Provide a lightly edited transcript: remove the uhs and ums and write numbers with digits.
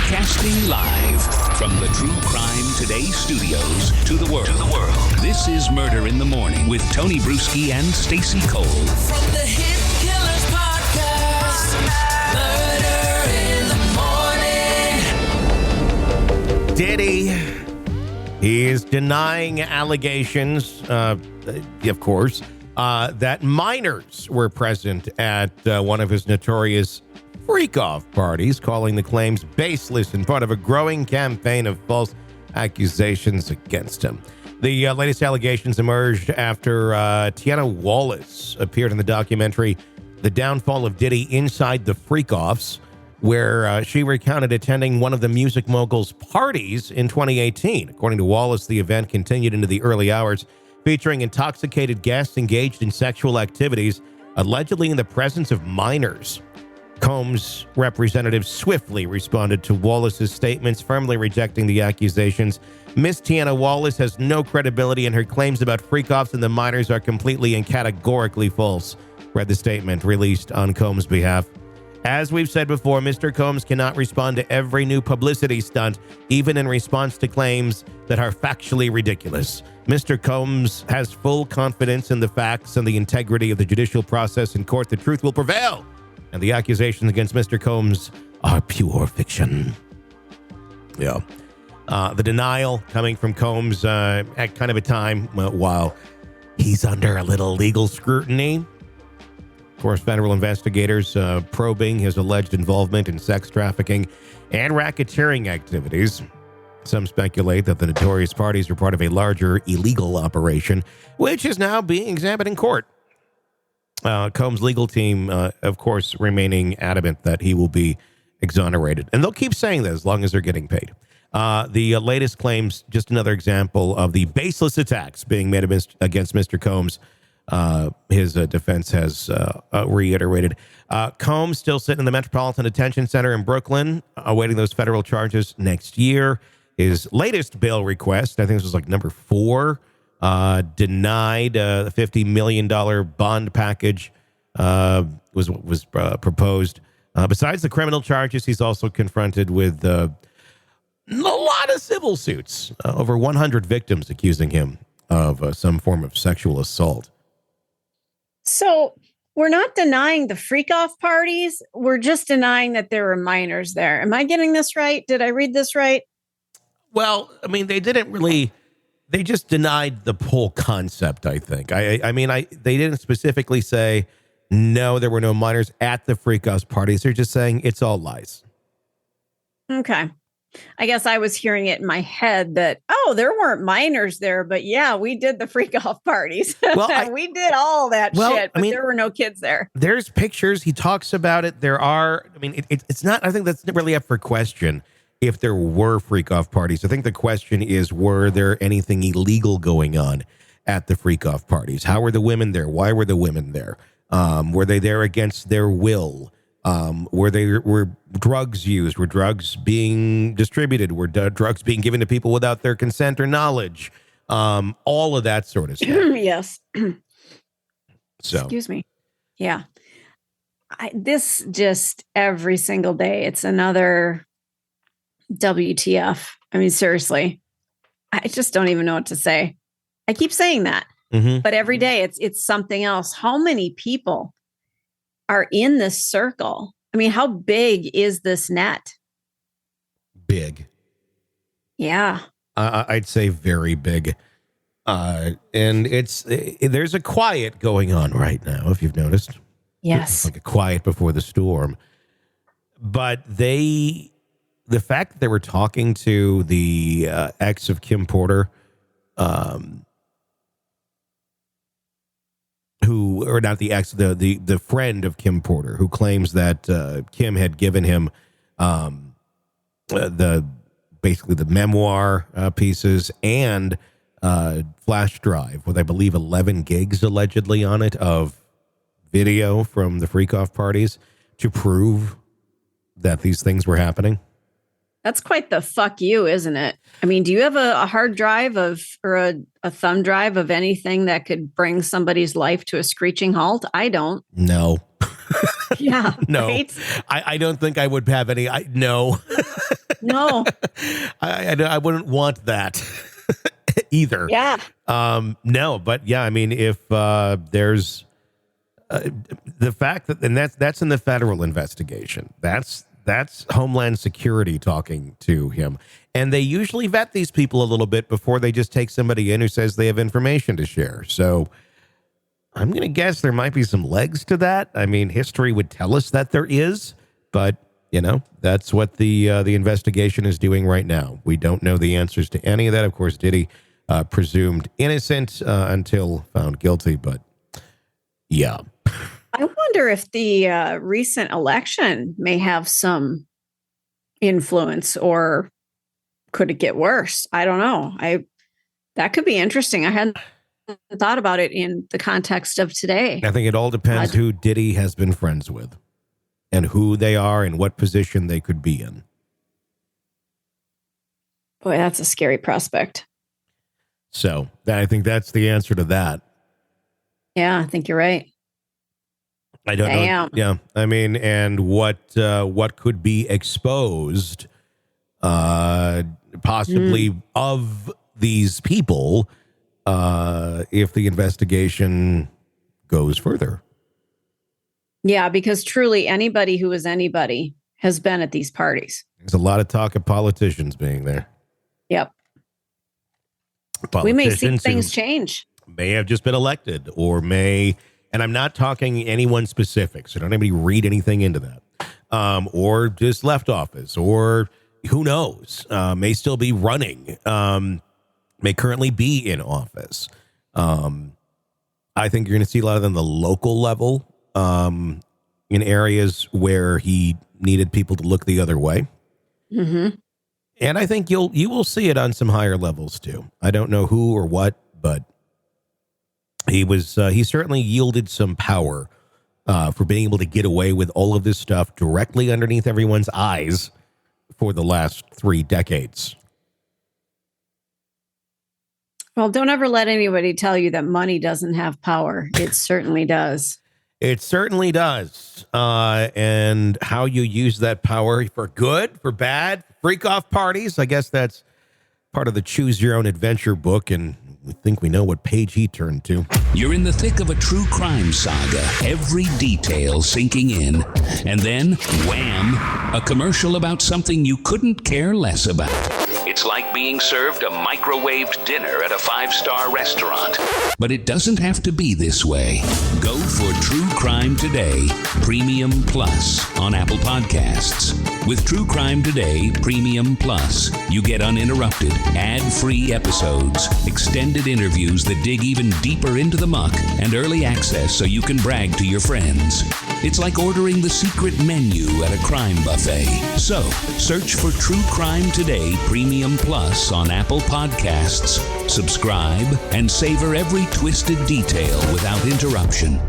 Broadcasting live from the True Crime Today studios to the world. This is Murder in the Morning with Tony Bruschi and Stacey Cole. From the Hit Killers podcast, Murder in the Morning. Diddy, he is denying allegations, of course, that minors were present at one of his notorious freak-off parties, calling the claims baseless and part of a growing campaign of false accusations against him. The latest allegations emerged after Tanea Wallace appeared in the documentary The Downfall of Diddy Inside the Freak-Offs, where she recounted attending one of the music mogul's parties in 2018. According to Wallace, the event continued into the early hours, featuring intoxicated guests engaged in sexual activities, allegedly in the presence of minors. Combs' representative swiftly responded to Wallace's statements, firmly rejecting the accusations. Miss Tanea Wallace has no credibility, and her claims about freak-offs and the minors are completely and categorically false, read the statement released on Combs' behalf. As we've said before, Mr. Combs cannot respond to every new publicity stunt, even in response to claims that are factually ridiculous. Mr. Combs has full confidence in the facts and the integrity of the judicial process in court. The truth will prevail, and the accusations against Mr. Combs are pure fiction. Yeah. The denial coming from Combs at kind of a time while he's under a little legal scrutiny. Of course, federal investigators probing his alleged involvement in sex trafficking and racketeering activities. Some speculate that the notorious parties are part of a larger illegal operation, which is now being examined in court. Combs' legal team, of course, remaining adamant that he will be exonerated. And they'll keep saying that as long as they're getting paid. The latest claims, just another example of the baseless attacks being made against Mr. Combs. His defense has reiterated. Combs still sitting in the Metropolitan Detention Center in Brooklyn, awaiting those federal charges next year. His latest bail request, I think this was like number 4, denied. The $50 million bond package was proposed. Besides the criminal charges, he's also confronted with a lot of civil suits. Over 100 victims accusing him of some form of sexual assault. So we're not denying the freak-off parties. We're just denying that there were minors there. Am I getting this right? Did I read this right? Well, I mean, they just denied the whole concept, I think. They didn't specifically say, no, there were no minors at the freak-off parties. They're just saying it's all lies. Okay. I guess I was hearing it in my head that, there weren't minors there, but yeah, we did the freak-off parties. Well, we did all that shit, but there were no kids there. There's pictures. He talks about it. There are, it's not, I think that's really up for question if there were freak-off parties. I think the question is, were there anything illegal going on at the freak-off parties? How were the women there? Why were the women there? Were they there against their will? Were drugs used? Were drugs being distributed? Were drugs being given to people without their consent or knowledge? All of that sort of stuff. Yes. So, excuse me. Yeah. This just every single day, it's another WTF. I mean, seriously, I just don't even know what to say. I keep saying that, but every day it's something else. How many people are in this circle? I mean, how big is this net? Big. Yeah. I'd say very big. And there's a quiet going on right now, if you've noticed. Yes. It's like a quiet before the storm. But the fact that they were talking to the ex of Kim Porter, or not the ex, the friend of Kim Porter, who claims that Kim had given him basically the memoir pieces and flash drive with, I believe, 11 gigs allegedly on it of video from the freak-off parties to prove that these things were happening. That's quite the fuck you, isn't it? I mean, do you have a hard drive or a thumb drive of anything that could bring somebody's life to a screeching halt? I don't. No. Yeah. No. Right? I don't think I would have any. No. No. I wouldn't want that either. Yeah. No, but yeah, I mean, if there's the fact that, and that's in the federal investigation, that's Homeland Security talking to him. And they usually vet these people a little bit before they just take somebody in who says they have information to share. So I'm going to guess there might be some legs to that. I mean, history would tell us that there is, but you know, that's what the investigation is doing right now. We don't know the answers to any of that. Of course, Diddy presumed innocent until found guilty, but yeah. I wonder if the recent election may have some influence, or could it get worse? I don't know. That could be interesting. I hadn't thought about it in the context of today. I think it all depends who Diddy has been friends with and who they are and what position they could be in. Boy, that's a scary prospect. So I think that's the answer to that. Yeah, I think you're right. I don't know. Yeah. I mean, and what could be exposed possibly of these people if the investigation goes further. Yeah, because truly anybody who is anybody has been at these parties. There's a lot of talk of politicians being there. Yep. We may see things change. May have just been elected or may, and I'm not talking anyone specific, so don't anybody read anything into that. Or just left office, or who knows, may still be running, may currently be in office. I think you're going to see a lot of them at the local level, in areas where he needed people to look the other way. Mm-hmm. And I think you will see it on some higher levels too. I don't know who or what, but he certainly yielded some power for being able to get away with all of this stuff directly underneath everyone's eyes for the last 3 decades. Well, don't ever let anybody tell you that money doesn't have power. It certainly does. It certainly does. And how you use that power for good, for bad, freak off parties. I guess that's part of the Choose Your Own Adventure book. And we think we know what page he turned to. You're in the thick of a true crime saga, every detail sinking in. And then, wham, a commercial about something you couldn't care less about. It's like being served a microwaved dinner at a 5-star restaurant. But it doesn't have to be this way. Go for True Crime Today Premium Plus on Apple Podcasts. With True Crime Today Premium Plus, you get uninterrupted, ad-free episodes, extended interviews that dig even deeper into the muck, and early access so you can brag to your friends. It's like ordering the secret menu at a crime buffet. So, search for True Crime Today Premium Plus on Apple Podcasts, subscribe, and savor every twisted detail without interruption.